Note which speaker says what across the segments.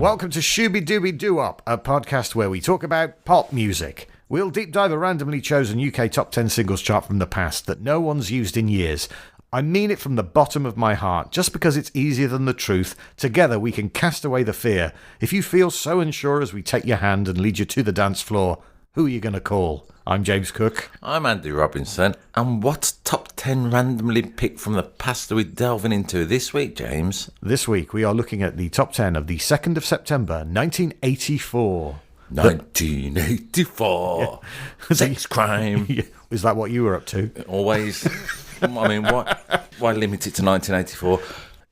Speaker 1: Welcome to Shooby Dooby Doo-Up, a podcast where we talk about pop music. We'll deep dive a randomly chosen UK top 10 singles chart from the past that no one's used in years. I mean it from the bottom of my heart, just because it's easier than the truth. Together we can cast away the fear. If you feel so unsure as we take your hand and lead you to the dance floor, who are you going to call? I'm James Cook.
Speaker 2: I'm Andy Robinson. And what top 10 randomly picked from the past are we delving into this week, James?
Speaker 1: This week we are looking at the top 10 of the 2nd of September, 1984.
Speaker 2: 1984.
Speaker 1: Yeah.
Speaker 2: Sex crime.
Speaker 1: Is that what you were up to?
Speaker 2: Always. I mean, why limit it to 1984?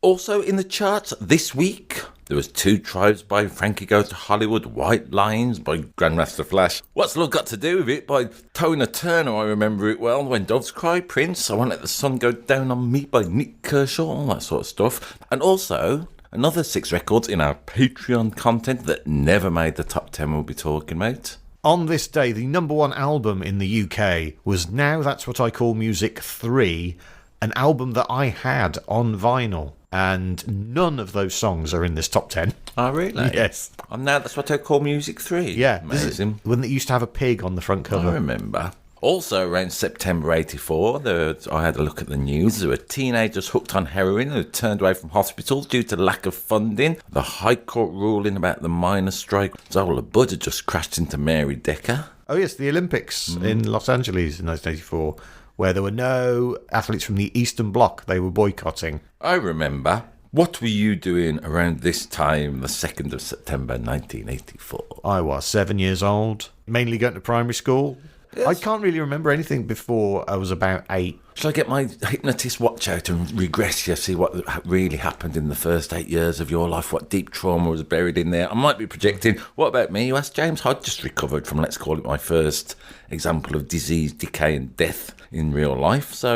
Speaker 2: Also in the charts this week, there was Two Tribes by Frankie Goes to Hollywood, White Lines by Grandmaster Flash, What's Love Got to Do With It by Tona Turner, I remember it well, When Doves Cry, Prince, I Won't Let the Sun Go Down on Me by Nick Kershaw, all that sort of stuff. And also another 6 records in our Patreon content that never made the top 10 we'll be talking about.
Speaker 1: On this day, the number one album in the UK was Now That's What I Call Music 3, an album that I had on vinyl. And none of those songs are in this top 10.
Speaker 2: Oh, really?
Speaker 1: Yes.
Speaker 2: And now that's what I call Music 3.
Speaker 1: Yeah.
Speaker 2: Amazing.
Speaker 1: When they used to have a pig on the front cover.
Speaker 2: I remember. Also, around September 84, I had a look at the news. There were teenagers hooked on heroin who turned away from hospitals due to lack of funding. The High Court ruling about the miners' strike. Zola Budd had just crashed into Mary Decker.
Speaker 1: Oh, yes, the Olympics in Los Angeles in 1984, where there were no athletes from the Eastern Bloc they were boycotting.
Speaker 2: I remember. What were you doing around this time, the 2nd of September 1984?
Speaker 1: I was 7 years old, mainly going to primary school. Yes. I can't really remember anything before I was about 8.
Speaker 2: Shall I get my hypnotist watch out and regress you, see what really happened in the first 8 years of your life, what deep trauma was buried in there? I might be projecting. What about me? You asked James. I'd just recovered from, let's call it, my first example of disease, decay and death in real life. So,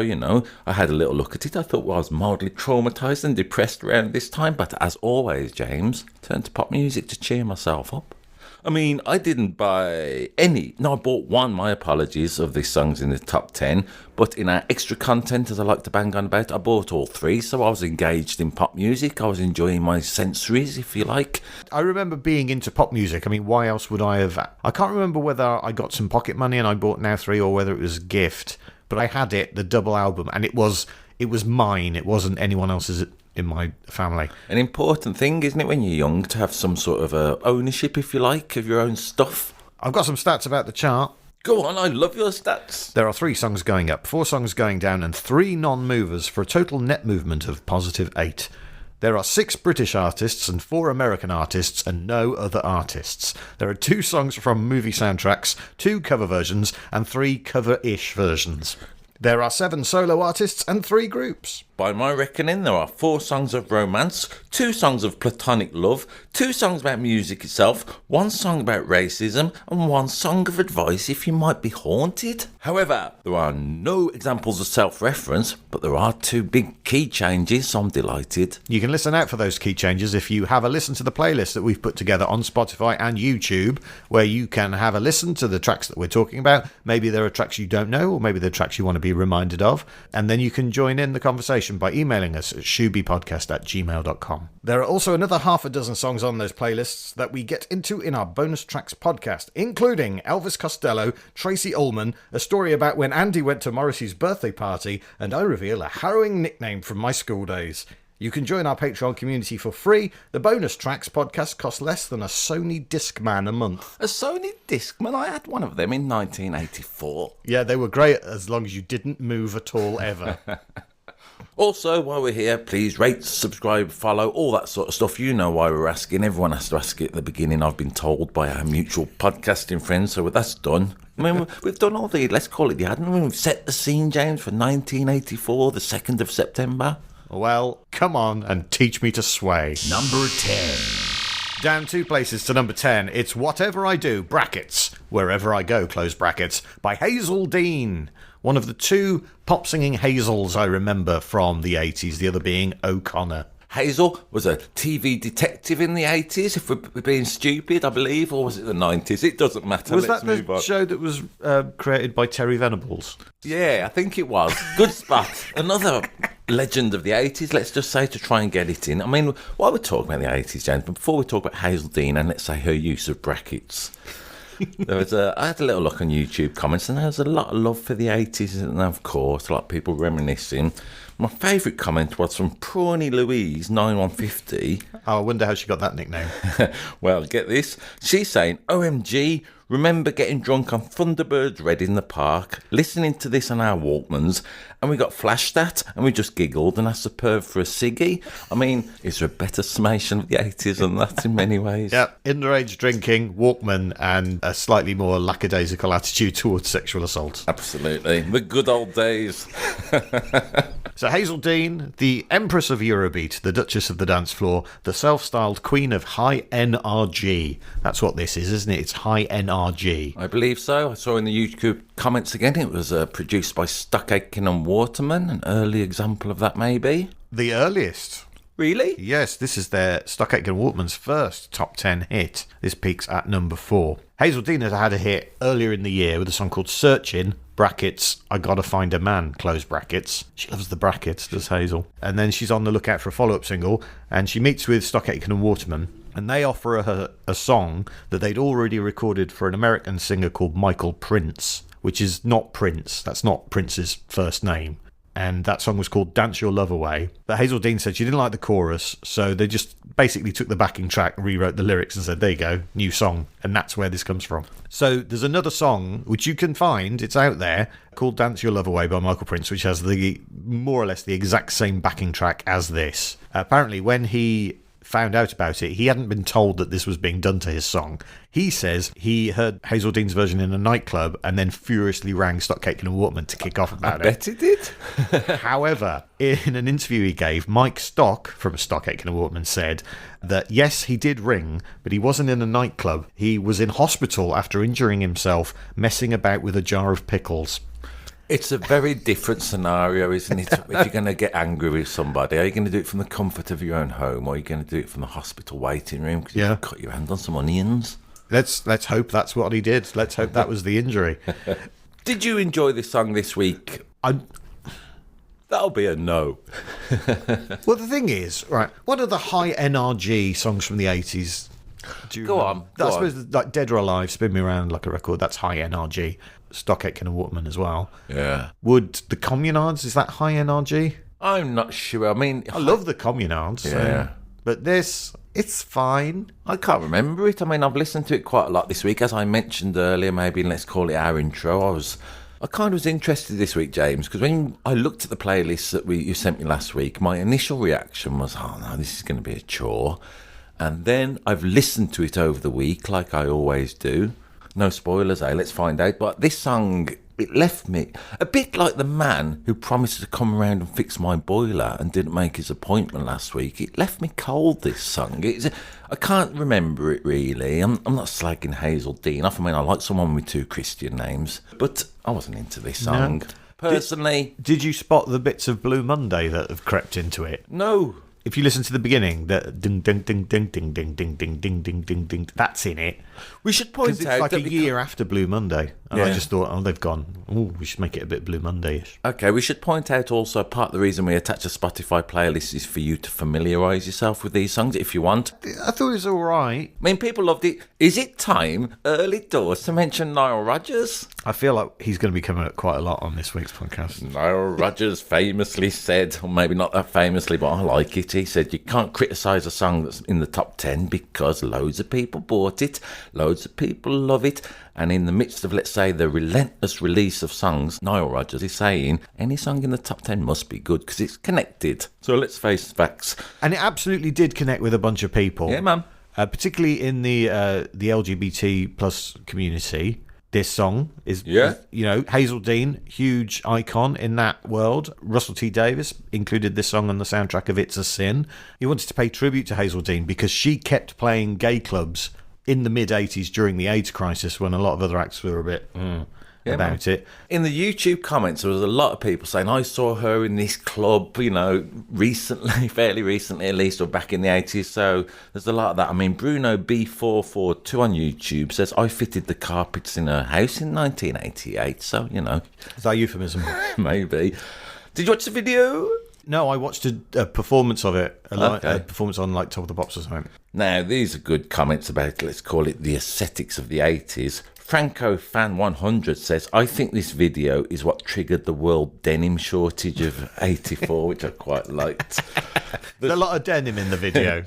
Speaker 2: I had a little look at it. I thought, well, I was mildly traumatised and depressed around this time. But as always, James, turned to pop music to cheer myself up. I mean, I didn't buy any. No, I bought one, my apologies, of these songs in the top 10. But in our extra content, as I like to bang on about, I bought all 3. So I was engaged in pop music. I was enjoying my sensories, if you like.
Speaker 1: I remember being into pop music. I mean, why else would I have... I can't remember whether I got some pocket money and I bought Now 3 or whether it was a gift. But I had it, the double album, and it was mine. It wasn't anyone else's in my family.
Speaker 2: An important thing, isn't it, when you're young, to have some sort of ownership, if you like, of your own stuff?
Speaker 1: I've got some stats about the chart.
Speaker 2: Go on, I love your stats.
Speaker 1: There are 3 songs going up, 4 songs going down, and 3 non-movers for a total net movement of positive 8. There are 6 British artists and 4 American artists and no other artists. There are 2 songs from movie soundtracks, 2 cover versions, and 3 cover-ish versions. There are 7 solo artists and 3 groups.
Speaker 2: By my reckoning, there are 4 songs of romance, 2 songs of platonic love, 2 songs about music itself, 1 song about racism, and 1 song of advice if you might be haunted. However, there are no examples of self-reference, but there are 2 big key changes, so I'm delighted.
Speaker 1: You can listen out for those key changes if you have a listen to the playlist that we've put together on Spotify and YouTube, where you can have a listen to the tracks that we're talking about. Maybe there are tracks you don't know, or maybe there are tracks you want to be reminded of, and then you can join in the conversation by emailing us at shoobypodcast@gmail.com. There are also another half a dozen songs on those playlists that we get into in our bonus tracks podcast, including Elvis Costello, Tracy Ullman, a story about when Andy went to Morrissey's birthday party, and I reveal a harrowing nickname from my school days. You can join our Patreon community for free. The bonus tracks podcast costs less than a Sony Discman a month.
Speaker 2: A Sony Discman? I had one of them in 1984.
Speaker 1: Yeah, they were great as long as you didn't move at all ever.
Speaker 2: Also, while we're here, please rate, subscribe, follow, all that sort of stuff. You know why we're asking. Everyone has to ask it at the beginning, I've been told by our mutual podcasting friends. So that's done. I mean, we've done all the, let's call it the admin. We've set the scene, James, for 1984, the 2nd of September.
Speaker 1: Well, come on and teach me to sway.
Speaker 3: Number 10.
Speaker 1: Down 2 places to number 10. It's Whatever I Do, brackets, Wherever I Go, close brackets, by Hazel Dean. One of the 2 pop-singing Hazels I remember from the 80s, the other being O'Connor.
Speaker 2: Hazel was a TV detective in the 80s, if we're being stupid, I believe, or was it the 90s? It doesn't matter.
Speaker 1: Was that the show that was created by Terry Venables?
Speaker 2: Yeah, I think it was. Good spot. Another legend of the 80s, let's just say, to try and get it in. I mean, while we're talking about the 80s, James, but before we talk about Hazeldean and let's say her use of brackets, I had a little look on YouTube comments and there was a lot of love for the 80s, and of course, a lot of people reminiscing. My favourite comment was from Prawny Louise 9150.
Speaker 1: Oh, I wonder how she got that nickname.
Speaker 2: Well, get this. She's saying, OMG, remember getting drunk on Thunderbirds Red in the park, listening to this on our Walkmans, and we got flashed at, and we just giggled and asked superb for a ciggy. I mean, is there a better summation of the 80s than that in many ways?
Speaker 1: Yeah, underage drinking, Walkman, and a slightly more lackadaisical attitude towards sexual assault.
Speaker 2: Absolutely. The good old days.
Speaker 1: So Hazeldean, the Empress of Eurobeat, the Duchess of the dance floor, the self-styled Queen of High NRG. That's what this is, isn't it? It's High NRG.
Speaker 2: I believe so. I saw in the YouTube comments again, it was produced by Stuck Aitken and Waterman, an early example of that maybe.
Speaker 1: The earliest.
Speaker 2: Really?
Speaker 1: Yes, this is their Stuck Aitken and Waterman's first top 10 hit. This peaks at number 4. Hazeldean has had a hit earlier in the year with a song called Searchin', brackets, I Gotta Find a Man, close brackets. She loves the brackets, does Hazel. And then she's on the lookout for a follow-up single, and she meets with Stuck Aitken and Waterman, and they offer her a song that they'd already recorded for an American singer called Michael Prince, which is not Prince. That's not Prince's first name. And that song was called Dance Your Love Away. But Hazeldean said she didn't like the chorus, so they just basically took the backing track, rewrote the lyrics and said, there you go, new song. And that's where this comes from. So there's another song, which you can find, it's out there, called Dance Your Love Away by Michael Prince, which has the more or less the exact same backing track as this. Apparently, when he found out about it, he hadn't been told that this was being done to his song. He says he heard Hazeldean's version in a nightclub and then furiously rang Stuck Aitken and Waterman to kick off about
Speaker 2: I bet he did.
Speaker 1: However, in an interview he gave, Mike Stock from Stuck Aitken and Waterman said that yes, he did ring, but he wasn't in a nightclub. He was in hospital after injuring himself, messing about with a jar of pickles.
Speaker 2: It's a very different scenario, isn't it? If you're going to get angry with somebody, are you going to do it from the comfort of your own home, or are you going to do it from the hospital waiting room because you cut your hand on some onions?
Speaker 1: Let's hope that's what he did. Let's hope that was the injury.
Speaker 2: Did you enjoy this song this week? That'll be a no.
Speaker 1: Well, the thing is, right, what are the high NRG songs from the 80s?
Speaker 2: Go on.
Speaker 1: I suppose like Dead or Alive, Spin Me Around Like a Record, that's high NRG. Stuck Aitken and Waterman as well.
Speaker 2: Yeah.
Speaker 1: Would the Communards, is that high NRG?
Speaker 2: I'm not sure. I mean,
Speaker 1: I love the Communards.
Speaker 2: Yeah.
Speaker 1: But this, it's fine.
Speaker 2: I can't remember it. I mean, I've listened to it quite a lot this week. As I mentioned earlier, maybe let's call it our intro. I kind of was interested this week, James, because when I looked at the playlist that you sent me last week, my initial reaction was, oh no, this is going to be a chore. And then I've listened to it over the week, like I always do. No spoilers, let's find out. But this song, it left me a bit like the man who promised to come around and fix my boiler and didn't make his appointment last week. It left me cold, this song. I can't remember it really. I'm not slagging Hazeldean off. I mean, I like someone with 2 Christian names, but I wasn't into this song. No. Personally.
Speaker 1: Did you spot the bits of Blue Monday that have crept into it?
Speaker 2: No.
Speaker 1: If you listen to the beginning, the ding ding ding ding ding ding ding ding ding ding ding ding, that's in it.
Speaker 2: We should point out
Speaker 1: it's like a year after Blue Monday, and I just thought, oh, they've gone. Oh, we should make it a bit Blue Monday-ish.
Speaker 2: Okay, we should point out also part of the reason we attach a Spotify playlist is for you to familiarise yourself with these songs if you want.
Speaker 1: I thought it was all right.
Speaker 2: I mean, people loved it. Is it time, early doors, to mention Nile Rodgers?
Speaker 1: I feel like he's going to be coming up quite a lot on this week's podcast.
Speaker 2: Nile Rodgers famously said, or maybe not that famously, but I like it. He said, you can't criticise a song that's in the top 10 because loads of people bought it, loads of people love it, and in the midst of, let's say, the relentless release of songs, Nile Rodgers is saying any song in the top 10 must be good because it's connected. So let's face facts.
Speaker 1: And it absolutely did connect with a bunch of people.
Speaker 2: Yeah, man.
Speaker 1: Particularly in the LGBT plus community. This song is, Hazeldean, huge icon in that world. Russell T Davies included this song on the soundtrack of It's a Sin. He wanted to pay tribute to Hazeldean because she kept playing gay clubs in the mid-80s during the AIDS crisis when a lot of other acts were a bit about it.
Speaker 2: In the YouTube comments, there was a lot of people saying, I saw her in this club, recently, fairly recently at least, or back in the 80s. So there's a lot of that. I mean, Bruno B442 on YouTube says, I fitted the carpets in her house in 1988. So,
Speaker 1: Is that euphemism?
Speaker 2: Maybe. Did you watch the video?
Speaker 1: No, I watched a performance of it.
Speaker 2: Okay.
Speaker 1: A performance on like Top of the Pops or something.
Speaker 2: Now, these are good comments about, let's call it, the aesthetics of the 80s. Franco Fan 100 says, I think this video is what triggered the world denim shortage of 84, which I quite liked.
Speaker 1: There's a lot of denim in the video.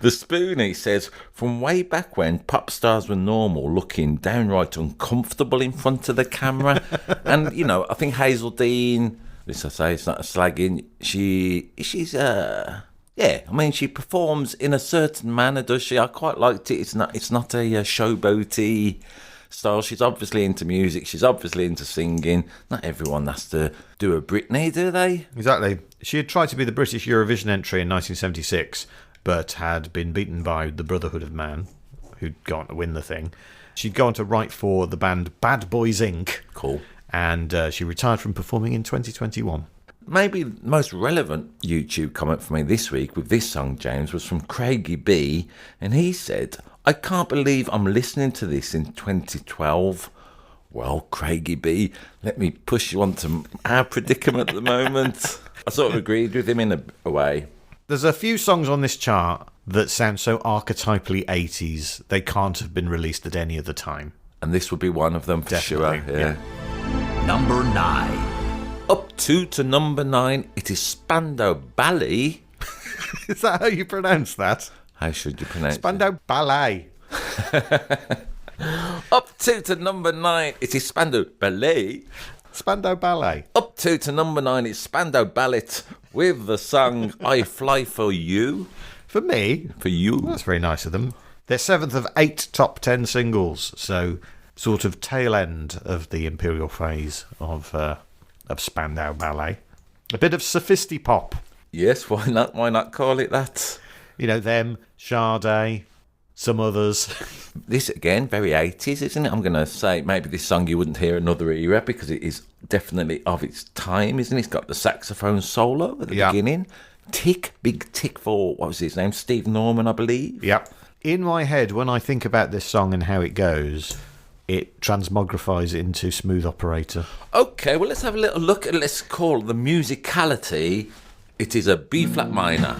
Speaker 2: The Spoonie says, from way back when pop stars were normal, looking downright uncomfortable in front of the camera. And, you know, I think Hazel Dean, this I say, it's not a slagging, she's yeah, I mean, she performs in a certain manner, does she? I quite liked it. It's not a showboaty style. She's obviously into music. She's obviously into singing. Not everyone has to do a Britney, do they?
Speaker 1: Exactly. She had tried to be the British Eurovision entry in 1976, but had been beaten by the Brotherhood of Man, who'd gone to win the thing. She'd gone to write for the band Bad Boys Inc.
Speaker 2: Cool.
Speaker 1: And she retired from performing in 2021.
Speaker 2: Maybe the most relevant YouTube comment for me this week with this song, James, was from Craigie B. And he said, I can't believe I'm listening to this in 2012. Well, Craigie B, let me push you onto our predicament at the moment. I sort of agreed with him in a way.
Speaker 1: There's a few songs on this chart that sound so archetypally 80s, they can't have been released at any other time.
Speaker 2: And this would be one of them for
Speaker 1: Definitely,
Speaker 2: sure. Yeah.
Speaker 3: Number 9.
Speaker 2: Up to number 9, it is Spandau Ballet.
Speaker 1: Is that how you pronounce that?
Speaker 2: How should you pronounce
Speaker 1: Spandau Ballet.
Speaker 2: Up to number 9, it is Spandau Ballet.
Speaker 1: Spandau Ballet.
Speaker 2: Up to number 9, it's Spandau Ballet with the song I Fly For You.
Speaker 1: For me,
Speaker 2: For you.
Speaker 1: that's very nice of them. They're 7th of 8 top 10 singles, so sort of tail end of the imperial phase of Spandau Ballet. A bit of sophisti-pop.
Speaker 2: Yes, why not? Why not call it that?
Speaker 1: You know, them, Sade, some others.
Speaker 2: This, again, very 80s, isn't it? I'm going to say maybe this song you wouldn't hear another era because it is definitely of its time, isn't it? It's got the saxophone solo at the beginning. Tick, big tick for, what was his name? Steve Norman, I believe.
Speaker 1: Yep. In my head, when I think about this song and how it goes, it transmogrifies into Smooth Operator.
Speaker 2: Okay, well, let's have a little look at, let's call the musicality. It is a B-flat minor.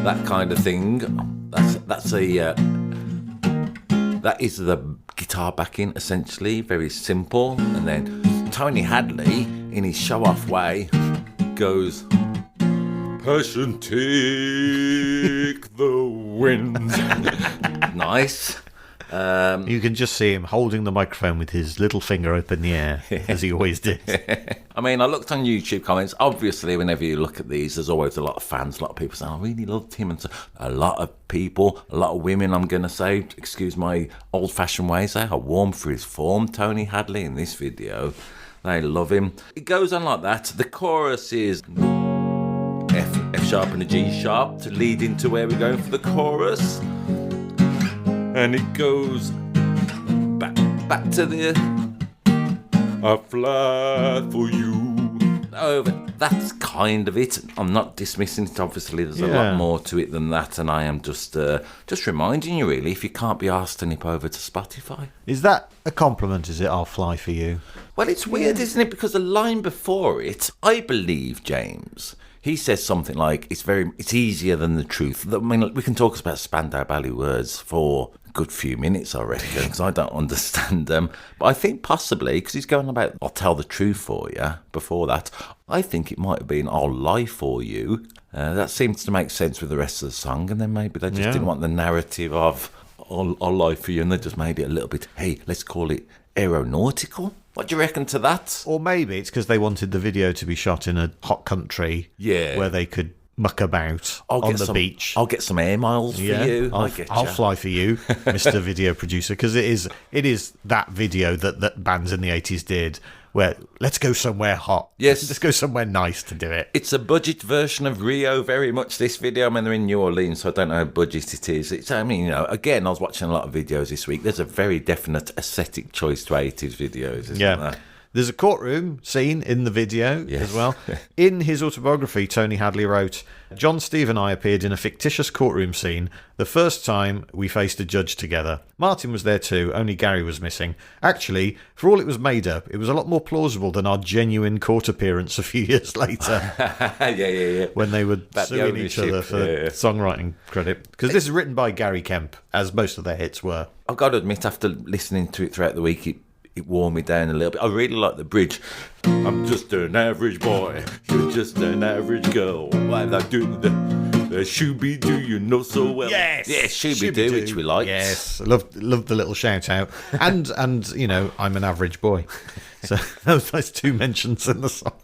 Speaker 2: That kind of thing. That is the guitar backing, essentially. Very simple. And then Tony Hadley, in his show-off way, goes, Passion take the wind. Nice.
Speaker 1: You can just see him holding the microphone with his little finger up in the air, as he always did.
Speaker 2: I mean, I looked on YouTube comments. Obviously, whenever you look at these, there's always a lot of fans, a lot of people saying, I really loved him. And so a lot of people, a lot of women, I'm going to say, excuse my old-fashioned ways, they are warm for his form, Tony Hadley, in this video. They love him. It goes on like that. The chorus is F sharp and a G sharp to lead into where we're going for the chorus. And it goes back to the I fly for you. Oh, but that's kind of it. I'm not dismissing it. Obviously, there's a lot more to it than that, and I am just reminding you, really, if you can't be asked to nip over to Spotify.
Speaker 1: Is that a compliment, is it? I'll fly for you.
Speaker 2: Well, it's weird, isn't it? Because the line before it, I believe, James, he says something like, it's easier than the truth. I mean, we can talk about Spandau Ballet words for a good few minutes, I reckon, because I don't understand them. But I think possibly, because he's going about, I'll tell the truth for you, before that, I think it might have been, I'll lie for you. That seems to make sense with the rest of the song, and then maybe they just didn't want the narrative of, I'll lie for you, and they just made it a little bit, hey, let's call it aeronautical. What do you reckon to that?
Speaker 1: Or maybe it's because they wanted the video to be shot in a hot country where they could muck about on the beach.
Speaker 2: I'll get some air miles for you.
Speaker 1: I'll fly for you, Mr. Video Producer, because it is that video that bands in the 80s did, where let's go somewhere hot.
Speaker 2: Yes.
Speaker 1: Let's go somewhere nice to do it.
Speaker 2: It's a budget version of Rio, very much, this video. I mean, they're in New Orleans, so I don't know how budget it is. Again, I was watching a lot of videos this week. There's a very definite aesthetic choice to 80s videos, isn't there?
Speaker 1: There's a courtroom scene in the video as well. In his autobiography, Tony Hadley wrote, John, Steve and I appeared in a fictitious courtroom scene the first time we faced a judge together. Martin was there too, only Gary was missing. Actually, for all it was made up, it was a lot more plausible than our genuine court appearance a few years later.
Speaker 2: Yeah.
Speaker 1: When they were suing each other for songwriting credit. Because this is written by Gary Kemp, as most of their hits were.
Speaker 2: I've got to admit, after listening to it throughout the week, it wore me down a little bit. I really like the bridge. I'm just an average boy. You're just an average girl. Why they do the Shooby Doo you know so well?
Speaker 1: Yes,
Speaker 2: yeah, Shooby Doo, which we like.
Speaker 1: Yes, love the little shout out, and I'm an average boy. So those two mentions in the song.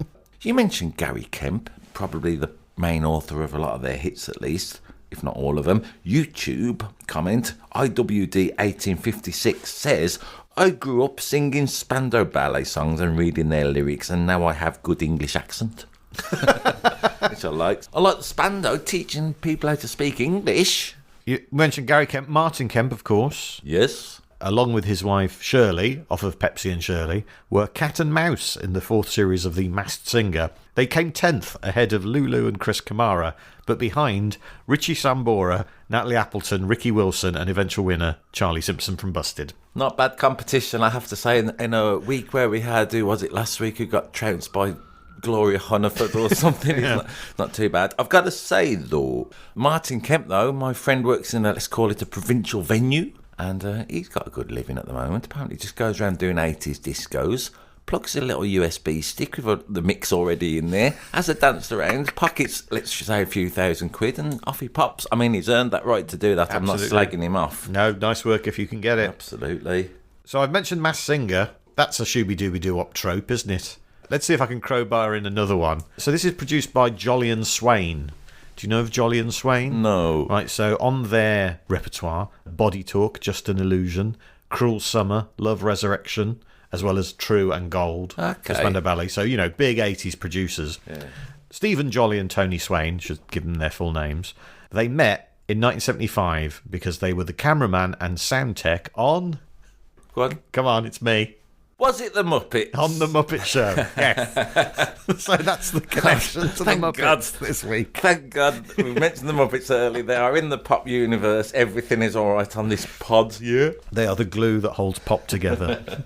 Speaker 2: You mentioned Gary Kemp, probably the main author of a lot of their hits, at least, if not all of them. YouTube comment IWD1856 says, I grew up singing Spandau Ballet songs and reading their lyrics, and now I have good English accent. Which I like. I like Spandau teaching people how to speak English.
Speaker 1: You mentioned Gary Kemp, Martin Kemp, of course.
Speaker 2: Yes.
Speaker 1: Along with his wife Shirley, off of Pepsi and Shirley, were cat and mouse in the 4th series of The Masked Singer. They came 10th ahead of Lulu and Chris Kamara, but behind Richie Sambora, Natalie Appleton, Ricky Wilson, and eventual winner Charlie Simpson from Busted.
Speaker 2: Not bad competition, I have to say, in a week where we had, who was it last week, who got trounced by Gloria Hunniford or something.
Speaker 1: Yeah.
Speaker 2: Not too bad. I've got to say, though, Martin Kemp, though, my friend works in let's call it a provincial venue, and he's got a good living at the moment. Apparently just goes around doing 80s discos, plugs a little USB stick with the mix already in there, has a dance around, pockets, let's say, a few £1,000, and off he pops. I mean, he's earned that right to do that.
Speaker 1: Absolutely.
Speaker 2: I'm not slagging him off.
Speaker 1: No, nice work if you can get it.
Speaker 2: Absolutely.
Speaker 1: So I've mentioned Masked Singer. That's a Shooby Dooby Doo-Wop trope, isn't it? Let's see if I can crowbar in another one. So this is produced by Jolly and Swain. Do you know of Jolly and Swain?
Speaker 2: No.
Speaker 1: Right, so on their repertoire, Body Talk, Just an Illusion, Cruel Summer, Love Resurrection, as well as True and Gold.
Speaker 2: Okay.
Speaker 1: Spandau Ballet. So, big 80s producers. Yeah. Stephen Jolly and Tony Swain, should give them their full names. They met in 1975 because they were the cameraman and sound tech on...
Speaker 2: Go on.
Speaker 1: Come on, it's me.
Speaker 2: Was it the Muppets?
Speaker 1: On the Muppet Show, yes. So that's the connection to the Muppets this week.
Speaker 2: Thank God. We mentioned the Muppets early. They are in the pop universe. Everything is all right on this pod.
Speaker 1: Yeah. They are the glue that holds pop together.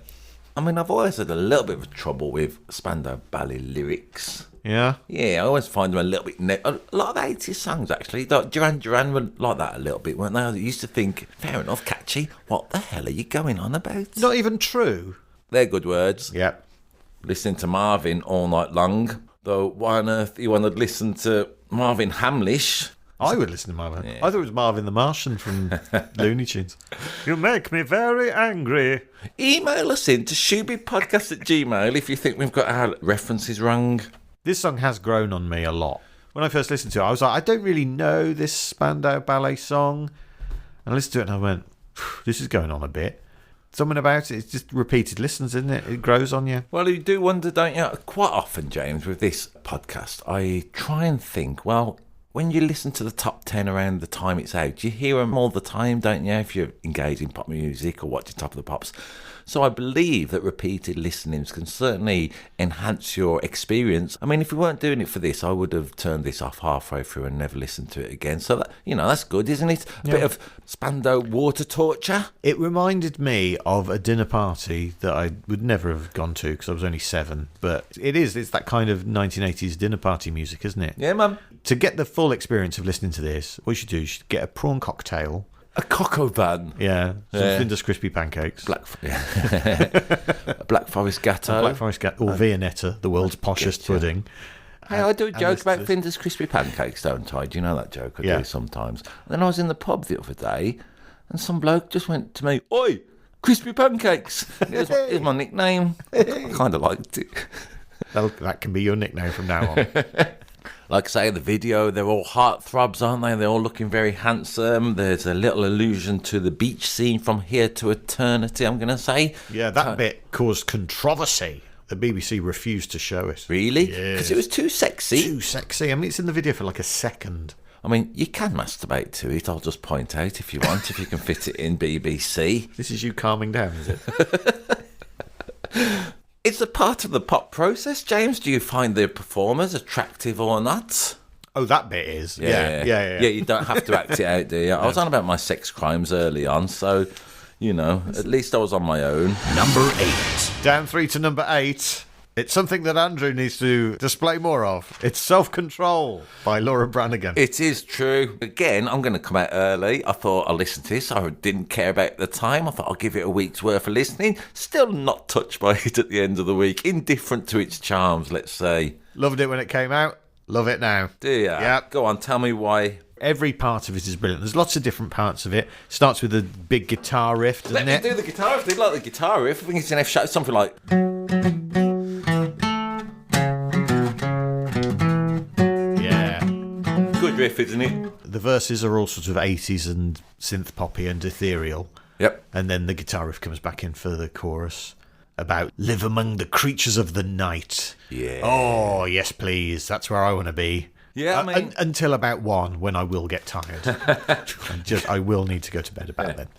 Speaker 2: I mean, I've always had a little bit of trouble with Spandau Ballet lyrics.
Speaker 1: Yeah?
Speaker 2: Yeah, I always find them a little bit... a lot of 80s songs, actually. Like Duran Duran were like that a little bit, weren't they? I used to think, fair enough, catchy. What the hell are you going on about?
Speaker 1: Not even true.
Speaker 2: They're good words.
Speaker 1: Yeah.
Speaker 2: Listening to Marvin all night long. Though, why on earth you want to listen to Marvin Hamlish?
Speaker 1: I would listen to Marvin. Yeah. I thought it was Marvin the Martian from Looney Tunes. You make me very angry.
Speaker 2: Email us in to shoobypodcast@gmail if you think we've got our references wrong.
Speaker 1: This song has grown on me a lot. When I first listened to it, I was like, I don't really know this Spandau Ballet song. And I listened to it and I went, this is going on a bit. Something about it, it's just repeated listens, isn't it? It grows on you.
Speaker 2: Well, you do wonder, don't you? Quite often, James, with this podcast, I try and think, well, when you listen to the top 10 around the time it's out, you hear them all the time, don't you, if you're engaged in pop music or watching Top of the Pops. So I believe that repeated listenings can certainly enhance your experience. I mean, if we weren't doing it for this, I would have turned this off halfway through and never listened to it again. So, that, that's good, isn't it? A bit of Spandau water torture.
Speaker 1: It reminded me of a dinner party that I would never have gone to because I was only 7. But it's that kind of 1980s dinner party music, isn't it?
Speaker 2: Yeah, man.
Speaker 1: To get the full experience of listening to this, what you should do, you should get a prawn cocktail.
Speaker 2: A cocoa van.
Speaker 1: Yeah. Some Findus crispy pancakes.
Speaker 2: Black Forest Gatto.
Speaker 1: Black Forest Gatto. Or Viennetta, the world's poshest pudding.
Speaker 2: Hey, I do a joke about Findus crispy pancakes, don't I? Do you know that joke? I do sometimes. And then I was in the pub the other day, and some bloke just went to me, "Oi, crispy pancakes." Here's my nickname. I kind of liked it.
Speaker 1: That can be your nickname from now on.
Speaker 2: Like I say, the video, they're all heartthrobs, aren't they? They're all looking very handsome. There's a little allusion to the beach scene from Here to Eternity, I'm going to say.
Speaker 1: Yeah, that bit caused controversy. The BBC refused to show it.
Speaker 2: Really? Because it was too sexy.
Speaker 1: Too sexy. I mean, it's in the video for like a second.
Speaker 2: I mean, you can masturbate to it. I'll just point out if you want, if you can fit it in BBC.
Speaker 1: This is you calming down, is it?
Speaker 2: It's a part of the pop process, James. Do you find the performers attractive or not?
Speaker 1: Oh, that bit is. Yeah.
Speaker 2: You don't have to act it out, do you? I was on about my sex crimes early on, so, at least I was on my own.
Speaker 3: Number 8.
Speaker 1: Down 3 to number 8. It's something that Andrew needs to display more of. It's Self-Control by Laura Branigan.
Speaker 2: It is true. Again, I'm going to come out early. I thought I'll listen to this. I didn't care about it at the time. I thought I'll give it a week's worth of listening. Still not touched by it at the end of the week. Indifferent to its charms, let's say.
Speaker 1: Loved it when it came out. Love it now.
Speaker 2: Do you?
Speaker 1: Yeah.
Speaker 2: Go on, tell me why.
Speaker 1: Every part of it is brilliant. There's lots of different parts of it. Starts with a big guitar riff, doesn't
Speaker 2: Let me
Speaker 1: it?
Speaker 2: do the guitar riff. I did like the guitar riff. I think it's an F sharp, something like...
Speaker 1: Yeah.
Speaker 2: Good riff, isn't it?
Speaker 1: The verses are all sort of 80s and synth poppy and ethereal.
Speaker 2: Yep.
Speaker 1: And then the guitar riff comes back in for the chorus about live among the creatures of the night.
Speaker 2: Yeah.
Speaker 1: Oh, yes, please. That's where I want to be.
Speaker 2: Yeah, I mean...
Speaker 1: until about 1, when I will get tired. I will need to go to bed about then.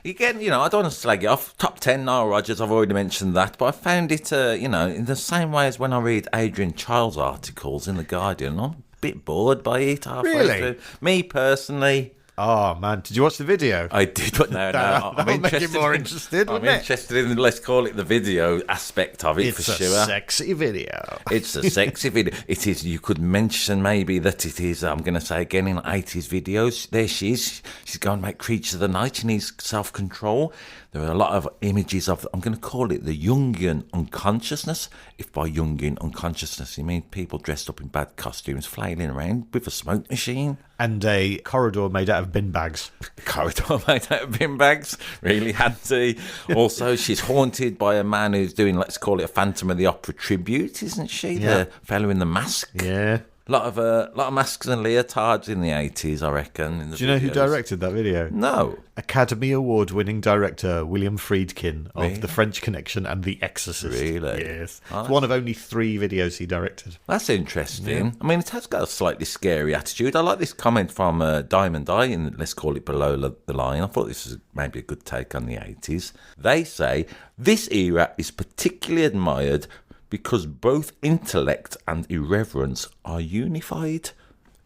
Speaker 2: Again, I don't want to slag it off. Top 10, Nile Rodgers, I've already mentioned that. But I found it, in the same way as when I read Adrian Child's articles in The Guardian. I'm a bit bored by it halfway
Speaker 1: Really?
Speaker 2: through. Me, personally...
Speaker 1: Oh, man. Did you watch the video?
Speaker 2: I did, but no.
Speaker 1: That'll make you more interested,
Speaker 2: I'm
Speaker 1: wouldn't it?
Speaker 2: interested in, let's call it the video aspect of it,
Speaker 1: It's
Speaker 2: for
Speaker 1: a
Speaker 2: sure.
Speaker 1: sexy video.
Speaker 2: It's a sexy video. It is. You could mention maybe that it is, I'm going to say again, in 80s videos. There she is. She's going to make Creatures of the Night. She needs self-control. There are a lot of images of, I'm going to call it the Jungian unconsciousness. If by Jungian unconsciousness you mean people dressed up in bad costumes flailing around with a smoke machine.
Speaker 1: And a corridor made out of bin bags.
Speaker 2: The corridor made out of bin bags. Really handy. Also, she's haunted by a man who's doing, let's call it a Phantom of the Opera tribute, isn't she?
Speaker 1: Yeah.
Speaker 2: The fellow in the mask.
Speaker 1: Yeah.
Speaker 2: A lot of masks and leotards in the 80s, I reckon. In the
Speaker 1: Do you know who
Speaker 2: videos.
Speaker 1: directed that video?
Speaker 2: No.
Speaker 1: Academy Award-winning director William Friedkin of
Speaker 2: Really?
Speaker 1: The French Connection and The Exorcist.
Speaker 2: Really?
Speaker 1: Yes.
Speaker 2: Oh,
Speaker 1: It's one of only 3 videos he directed.
Speaker 2: That's interesting. I mean, it has got a slightly scary attitude. I like this comment from Diamond Eye in, let's call it Below the Line. I thought this was maybe a good take on the 80s. They say, this era is particularly admired because both intellect and irreverence are unified.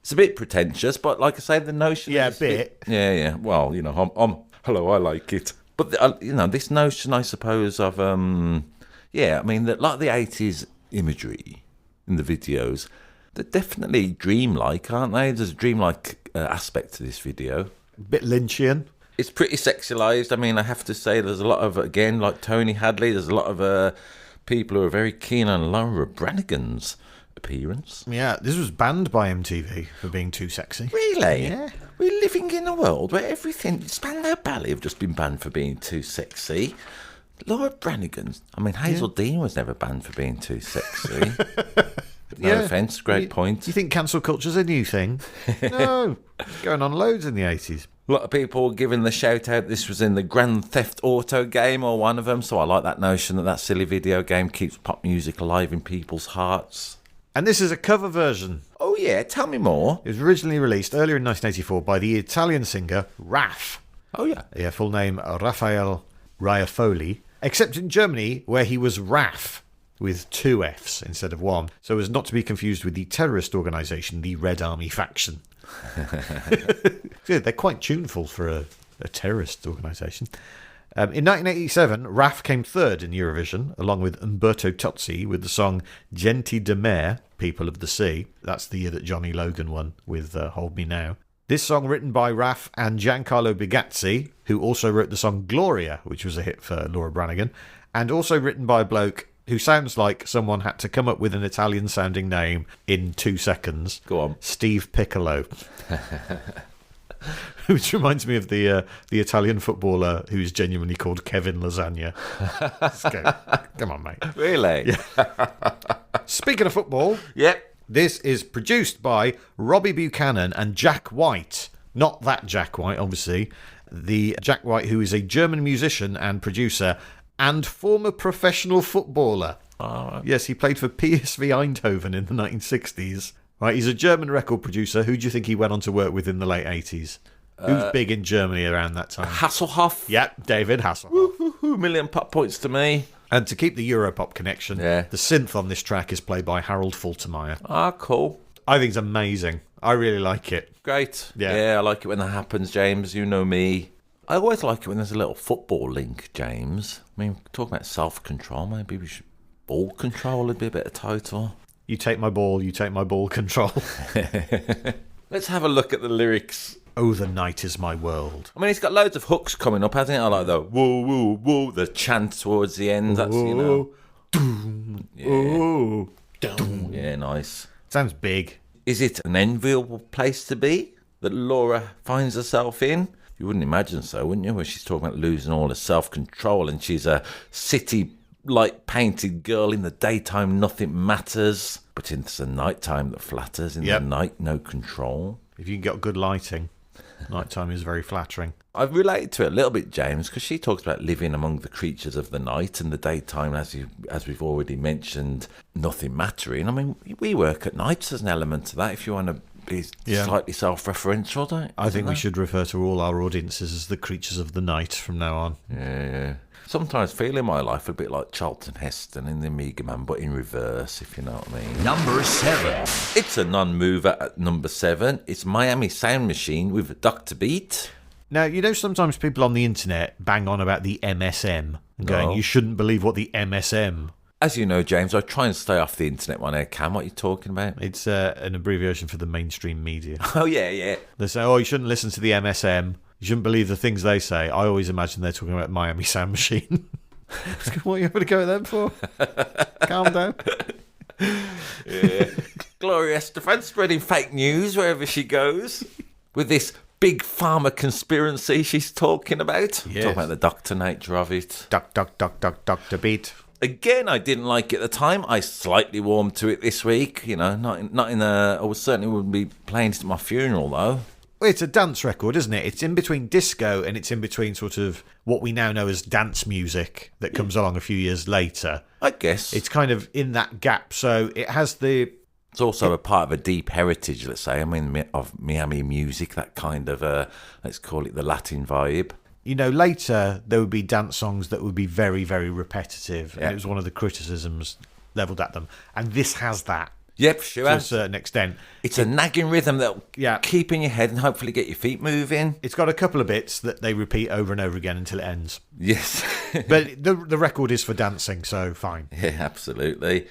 Speaker 2: It's a bit pretentious, but like I say, the notion...
Speaker 1: Yeah, a
Speaker 2: is
Speaker 1: bit.
Speaker 2: Yeah. Well, hello, I like it. But, this notion, I suppose, of... I mean, that like the 80s imagery in the videos, they're definitely dreamlike, aren't they? There's a dreamlike aspect to this video.
Speaker 1: Bit Lynchian.
Speaker 2: It's pretty sexualized. I mean, I have to say, there's a lot of, again, like Tony Hadley, there's a lot of... people who are very keen on Laura Branigan's appearance.
Speaker 1: Yeah, this was banned by MTV for being too sexy.
Speaker 2: Really?
Speaker 1: Yeah.
Speaker 2: We're living in a world where everything... Spandau Ballet have just been banned for being too sexy. Laura Branigan's... I mean, Hazel Dean was never banned for being too sexy. No offence, great point.
Speaker 1: Do you think cancel culture's a new thing? No. Going on loads in the 80s.
Speaker 2: A lot of people giving the shout out this was in the Grand Theft Auto game or one of them, so I like that notion that silly video game keeps pop music alive in people's hearts.
Speaker 1: And this is a cover version.
Speaker 2: Oh yeah, tell me more.
Speaker 1: It was originally released earlier in 1984 by the Italian singer Raff.
Speaker 2: Oh yeah.
Speaker 1: Yeah, full name Raphael Riafoli, except in Germany where he was Raff with 2 Fs instead of 1, so as not to be confused with the terrorist organisation, the Red Army faction. Yeah, they're quite tuneful for a terrorist organisation. In 1987, Raff came 3rd in Eurovision, along with Umberto Tozzi with the song Genti de Mare, People of the Sea. That's the year that Johnny Logan won with Hold Me Now. This song written by Raff and Giancarlo Bigazzi, who also wrote the song Gloria, which was a hit for Laura Branigan, and also written by a bloke who sounds like someone had to come up with an Italian-sounding name in 2 seconds.
Speaker 2: Go on.
Speaker 1: Steve Piccolo. Which reminds me of the Italian footballer who's genuinely called Kevin Lasagna. Let's go. Come on, mate.
Speaker 2: Really?
Speaker 1: Yeah. Speaking of football,
Speaker 2: Yep.
Speaker 1: this is produced by Robbie Buchanan and Jack White. Not that Jack White, obviously. The Jack White who is a German musician and producer and former professional footballer.
Speaker 2: Oh.
Speaker 1: Yes, he played for PSV Eindhoven in the 1960s. Right, he's a German record producer. Who do you think he went on to work with in the late 80s? Who's big in Germany around that time?
Speaker 2: Hasselhoff.
Speaker 1: Yep, David Hasselhoff.
Speaker 2: Woohoo, million pop points to me.
Speaker 1: And to keep the Europop connection, the synth on this track is played by Harold Faltermeyer.
Speaker 2: Ah, cool.
Speaker 1: I think it's amazing. I really like it.
Speaker 2: Great.
Speaker 1: Yeah.
Speaker 2: Yeah, I like it when that happens, James. You know me. I always like it when there's a little football link, James. I mean, talking about self-control, maybe we should... Ball control would be a better title.
Speaker 1: You take my ball control.
Speaker 2: Let's have a look at the lyrics.
Speaker 1: Oh, the night is my world.
Speaker 2: I mean, he's got loads of hooks coming up, hasn't he? I like the woo, woo, woo, the chant towards the end. That's, you know. Yeah, nice.
Speaker 1: Sounds big.
Speaker 2: Is it an enviable place to be that Laura finds herself in? You wouldn't imagine so, wouldn't you? When she's talking about losing all her self-control and she's a city light-painted girl. In the daytime, nothing matters. But it's the nighttime that flatters. In the night, no control.
Speaker 1: If you can get good lighting, nighttime is very flattering.
Speaker 2: I've related to it a little bit, James, because she talks about living among the creatures of the night and the daytime, as we've already mentioned, nothing mattering. I mean, we work at night. There's an element to that if you want to be slightly self-referential, don't you?
Speaker 1: I think we should refer to all our audiences as the creatures of the night from now on.
Speaker 2: Yeah. Sometimes feel in my life a bit like Charlton Heston in the Omega Man, but in reverse, if you know what I mean.
Speaker 3: Number 7.
Speaker 2: It's a non-mover at number 7. It's Miami Sound Machine with Dr. Beat.
Speaker 1: Now, you know, sometimes people on the internet bang on about the MSM and going, you shouldn't believe what the MSM.
Speaker 2: As you know, James, I try and stay off the internet when I can. What are you talking about?
Speaker 1: It's an abbreviation for the mainstream media.
Speaker 2: Oh, yeah.
Speaker 1: They say, you shouldn't listen to the MSM. You shouldn't believe the things they say. I always imagine they're talking about Miami Sound Machine. What are you going to go with them for? Calm down.
Speaker 2: Yeah. Gloria Estefan spreading fake news wherever she goes with this big pharma conspiracy she's talking about.
Speaker 1: Yes.
Speaker 2: Talking about the doctor nature of it.
Speaker 1: Dr. Beat.
Speaker 2: Again, I didn't like it at the time. I slightly warmed to it this week. You know, not in a... I certainly wouldn't be playing it at my funeral, though.
Speaker 1: Well, it's a dance record, isn't it? It's in between disco and it's in between sort of what we now know as dance music that comes along a few years later.
Speaker 2: I guess.
Speaker 1: It's kind of in that gap. So it has the...
Speaker 2: It's also a part of a deep heritage, let's say. I mean, of Miami music, that kind of, let's call it the Latin vibe.
Speaker 1: You know, later there would be dance songs that would be very, very repetitive.
Speaker 2: Yeah.
Speaker 1: And it was one of the criticisms levelled at them. And this has that.
Speaker 2: Yep, sure.
Speaker 1: To a certain extent.
Speaker 2: It's a nagging rhythm that'll keep in your head and hopefully get your feet moving.
Speaker 1: It's got a couple of bits that they repeat over and over again until it ends.
Speaker 2: Yes.
Speaker 1: But the record is for dancing, so fine.
Speaker 2: Yeah, absolutely.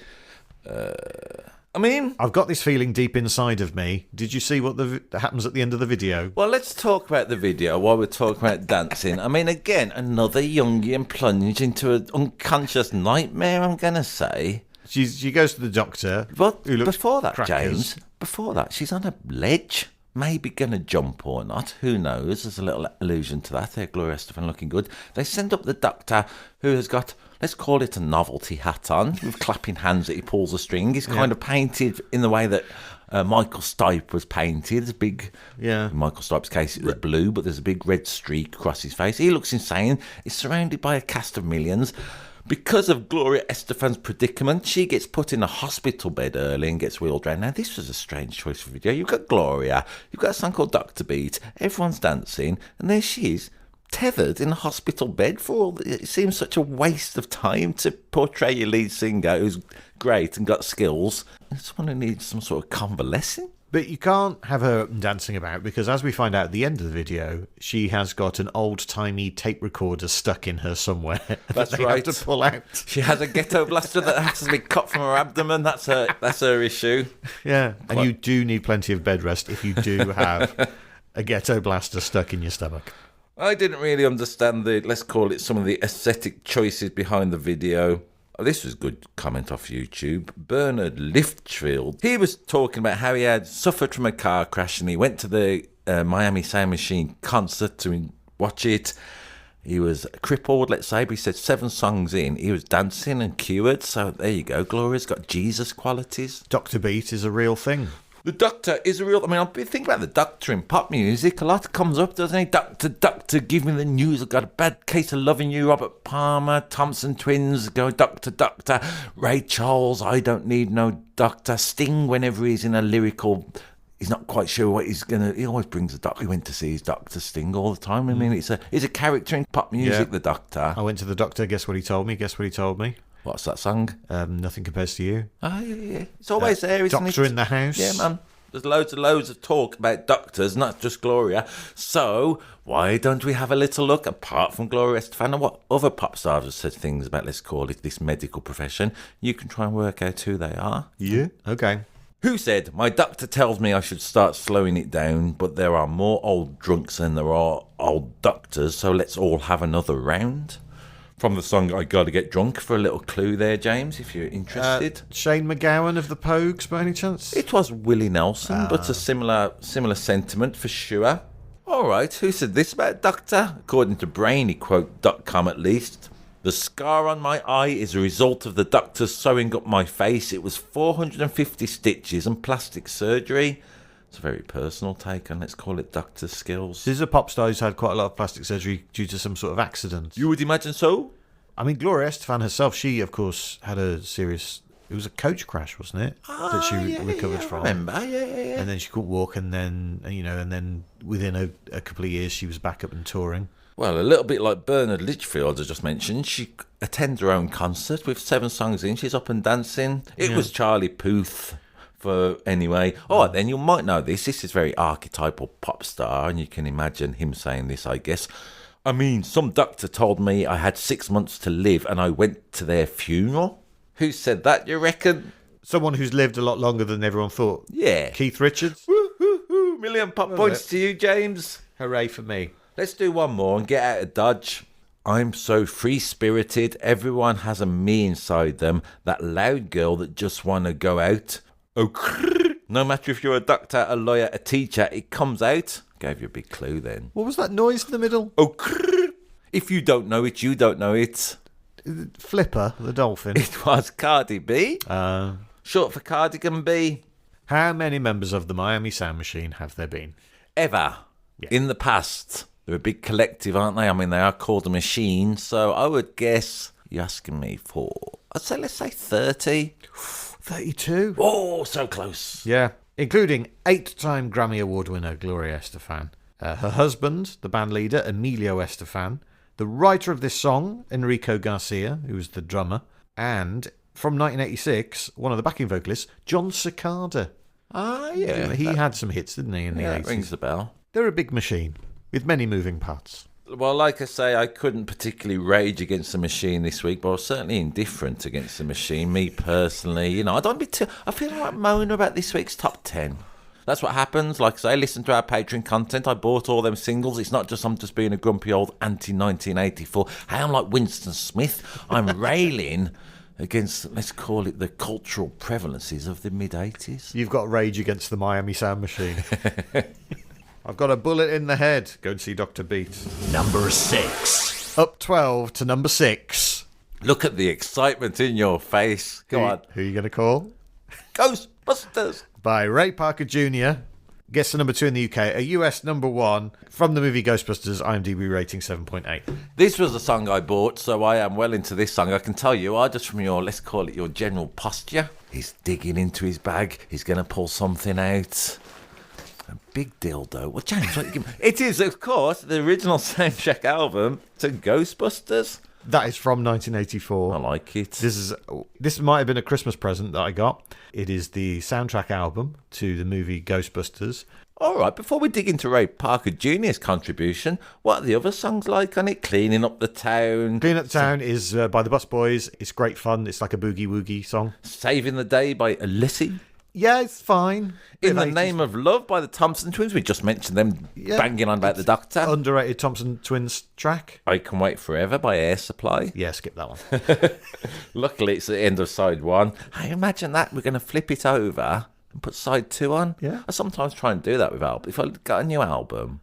Speaker 2: I mean...
Speaker 1: I've got this feeling deep inside of me. Did you see what happens at the end of the video?
Speaker 2: Well, let's talk about the video while we're talking about dancing. I mean, again, another youngie plunged into an unconscious nightmare, I'm going to say.
Speaker 1: She goes to the doctor.
Speaker 2: But
Speaker 1: who looks
Speaker 2: before that,
Speaker 1: crackers.
Speaker 2: James, before that, she's on a ledge. Maybe going to jump or not. Who knows? There's a little allusion to that there. Gloria Estefan looking good. They send up the doctor who has got, let's call it a novelty hat on, with clapping hands that he pulls a string. He's kind of painted in the way that Michael Stipe was painted. There's a big, in Michael Stipe's case, it was blue, but there's a big red streak across his face. He looks insane. He's surrounded by a cast of millions. Because of Gloria Estefan's predicament, she gets put in a hospital bed early and gets wheeled around. Now, this was a strange choice for video. You've got Gloria, you've got a song called Dr. Beat, everyone's dancing, and there she is, tethered in a hospital bed for all... It seems such a waste of time to portray your lead singer, who's great and got skills. Someone who needs some sort of convalescing.
Speaker 1: But you can't have her dancing about because, as we find out at the end of the video, she has got an old-timey tape recorder stuck in her somewhere.
Speaker 2: That's
Speaker 1: that they
Speaker 2: right.
Speaker 1: have to pull out.
Speaker 2: She has a ghetto blaster that has to be cut from her abdomen. That's her issue.
Speaker 1: Yeah, and you do need plenty of bed rest if you do have a ghetto blaster stuck in your stomach.
Speaker 2: I didn't really understand let's call it, some of the aesthetic choices behind the video. Oh, this was good comment off YouTube. Bernard Liftfield. He was talking about how he had suffered from a car crash and he went to the Miami Sound Machine concert to watch it. He was crippled, let's say, but he said 7 songs in, he was dancing and cured. So there you go. Gloria's got Jesus qualities.
Speaker 1: Dr. Beat is a real thing.
Speaker 2: The Doctor is a real... I mean, I've been thinking about the Doctor in pop music. A lot comes up, doesn't he? Doctor, give me the news. I've got a bad case of loving you. Robert Palmer, Thompson Twins, go Doctor. Ray Charles, I don't need no doctor. Sting, whenever he's in a lyrical he's not quite sure what he's going to... He always brings the doctor. He went to see his doctor Sting all the time. I mean, he's a character in pop music, the Doctor.
Speaker 1: I went to the doctor. Guess what he told me?
Speaker 2: What's that song?
Speaker 1: Nothing Compares to You.
Speaker 2: Oh, yeah. It's always there, isn't it?
Speaker 1: Doctor in the House.
Speaker 2: Yeah, man. There's loads of talk about doctors, not just Gloria. So why don't we have a little look, apart from Gloria Estefan, and what other pop stars have said things about, let's call it, this medical profession? You can try and work out who they are.
Speaker 1: Yeah. Okay.
Speaker 2: Who said, my doctor tells me I should start slowing it down, but there are more old drunks than there are old doctors, so let's all have another round? From the song I Gotta Get Drunk, for a little clue there, James, if you're interested.
Speaker 1: Shane McGowan of the Pogues, by any chance?
Speaker 2: It was Willie Nelson, but a similar sentiment for sure. All right, who said this about Doctor? According to BrainyQuote.com at least. The scar on my eye is a result of the doctor sewing up my face. It was 450 stitches and plastic surgery. It's a very personal take on, let's call it, doctor's skills.
Speaker 1: This is a pop star who's had quite a lot of plastic surgery due to some sort of accident.
Speaker 2: You would imagine so?
Speaker 1: I mean, Gloria Estefan herself, she, of course, had a serious... It was a coach crash, wasn't it? That she recovered from.
Speaker 2: I remember, yeah.
Speaker 1: And then she couldn't walk, and then, within a couple of years, she was back up and touring.
Speaker 2: Well, a little bit like Bernard Litchfield, as I just mentioned. She attends her own concert with 7 songs in. She's up and dancing. It was Charlie Puth. Anyway, then you might know this. This is very archetypal pop star, and you can imagine him saying this, I guess. I mean, some doctor told me I had 6 months to live, and I went to their funeral. Who said that, you reckon?
Speaker 1: Someone who's lived a lot longer than everyone thought.
Speaker 2: Yeah.
Speaker 1: Keith Richards.
Speaker 2: Woo-hoo-hoo. Million pop points to you, James.
Speaker 1: Hooray for me.
Speaker 2: Let's do one more and get out of Dodge. I'm so free-spirited. Everyone has a me inside them. That loud girl that just want to go out. Oh, no matter if you're a doctor, a lawyer, a teacher, it comes out. Gave you a big clue then.
Speaker 1: What was that noise in the middle?
Speaker 2: Oh, if you don't know it, you don't know it.
Speaker 1: Flipper, the dolphin.
Speaker 2: It was Cardi B. Short for Cardigan B.
Speaker 1: How many members of the Miami Sound Machine have there been?
Speaker 2: Ever.
Speaker 1: Yeah.
Speaker 2: In the past. They're a big collective, aren't they? I mean, they are called a machine. So I would guess you're asking me for, let's say 30.
Speaker 1: 32.
Speaker 2: Oh, so close.
Speaker 1: Yeah. Including 8-time Grammy Award winner Gloria Estefan. Her husband, the band leader, Emilio Estefan. The writer of this song, Enrico Garcia, who was the drummer. And from 1986, one of the backing vocalists, John Cicada.
Speaker 2: Ah, yeah.
Speaker 1: He had some hits, didn't he, in the 80s?
Speaker 2: That rings the bell.
Speaker 1: They're a big machine with many moving parts.
Speaker 2: Well, like I say, I couldn't particularly rage against the machine this week, but I was certainly indifferent against the machine, me personally. I feel like moaning about this week's top 10. That's what happens. Like I say, listen to our Patreon content. I bought all them singles. It's not just I'm just being a grumpy old anti-1984. Hey, I'm like Winston Smith. I'm railing against, let's call it, the cultural prevalences of the mid-80s.
Speaker 1: You've got rage against the Miami Sound Machine. I've got a bullet in the head. Go and see Dr. Beat.
Speaker 3: Number 6.
Speaker 1: Up 12 to number 6.
Speaker 2: Look at the excitement in your face. Go on.
Speaker 1: Who are you going to call?
Speaker 2: Ghostbusters.
Speaker 1: By Ray Parker Jr. Gets to number 2 in the UK. A US number 1 from the movie Ghostbusters. IMDb rating 7.8.
Speaker 2: This was the song I bought, so I am well into this song. I can tell you, just from your, let's call it, your general posture. He's digging into his bag. He's going to pull something out. A big dildo. Well, James, it is, of course, the original soundtrack album to Ghostbusters.
Speaker 1: That is from 1984.
Speaker 2: I like it.
Speaker 1: This might have been a Christmas present that I got. It is the soundtrack album to the movie Ghostbusters.
Speaker 2: All right, before we dig into Ray Parker Jr.'s contribution, what are the other songs like on it? Cleaning Up the Town.
Speaker 1: Cleaning Up the Town is by the Bus Boys. It's great fun. It's like a boogie-woogie song.
Speaker 2: Saving the Day by Alissie.
Speaker 1: Yeah, it's fine.
Speaker 2: In the Name of Love by the Thompson Twins. We just mentioned them banging on about the Doctor.
Speaker 1: Underrated Thompson Twins track.
Speaker 2: I Can Wait Forever by Air Supply.
Speaker 1: Yeah, skip that one.
Speaker 2: Luckily, it's the end of side 1. I imagine that we're going to flip it over and put side 2 on.
Speaker 1: Yeah.
Speaker 2: I sometimes try and do that with albums. If I got a new album